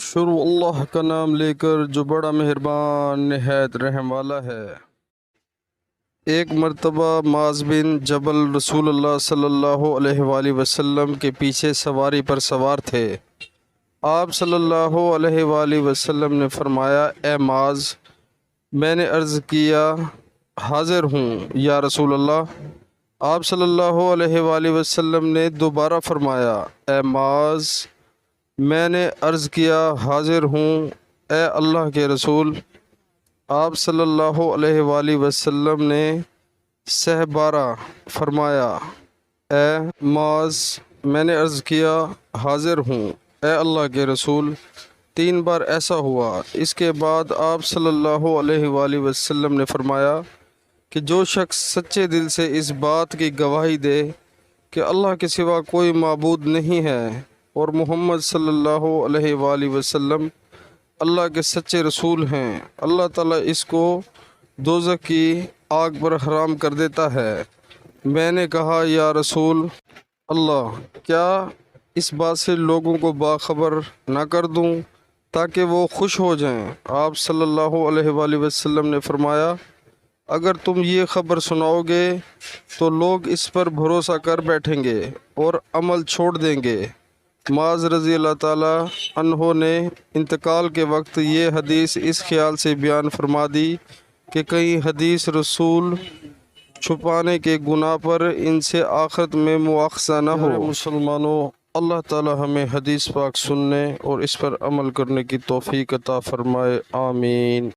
شروع اللہ کا نام لے کر جو بڑا مہربان نہایت رحم والا ہے۔ ایک مرتبہ معاذ بن جبل رسول اللہ صلی اللہ علیہ وآلہ وسلم کے پیچھے سواری پر سوار تھے۔ آپ صلی اللہ علیہ وآلہ وسلم نے فرمایا، اے معاذ، میں نے عرض کیا حاضر ہوں یا رسول اللہ۔ آپ صلی اللہ علیہ وآلہ وسلم نے دوبارہ فرمایا، اے معاذ، میں نے عرض کیا حاضر ہوں اے اللہ کے رسول۔ آپ صلی اللہ علیہ وآلہ وسلم نے بارہ فرمایا، اے معاذ، میں نے عرض کیا حاضر ہوں اے اللہ کے رسول۔ 3 بار ایسا ہوا۔ اس کے بعد آپ صلی اللہ علیہ وآلہ وسلم نے فرمایا کہ جو شخص سچے دل سے اس بات کی گواہی دے کہ اللہ کے سوا کوئی معبود نہیں ہے اور محمد صلی اللہ علیہ وآلہ وسلم اللہ کے سچے رسول ہیں، اللہ تعالیٰ اس کو دوزخ کی آگ پر حرام کر دیتا ہے۔ میں نے کہا، یا رسول اللہ، کیا اس بات سے لوگوں کو باخبر نہ کر دوں تاکہ وہ خوش ہو جائیں؟ آپ صلی اللہ علیہ وآلہ وسلم نے فرمایا، اگر تم یہ خبر سناؤ گے تو لوگ اس پر بھروسہ کر بیٹھیں گے اور عمل چھوڑ دیں گے۔ معاذ رضی اللہ تعالیٰ عنہ نے انتقال کے وقت یہ حدیث اس خیال سے بیان فرما دی کہ کہیں حدیث رسول چھپانے کے گناہ پر ان سے آخرت میں مواخذہ نہ ہو۔ مسلمانوں، اللہ تعالیٰ ہمیں حدیث پاک سننے اور اس پر عمل کرنے کی توفیق عطا فرمائے، آمین۔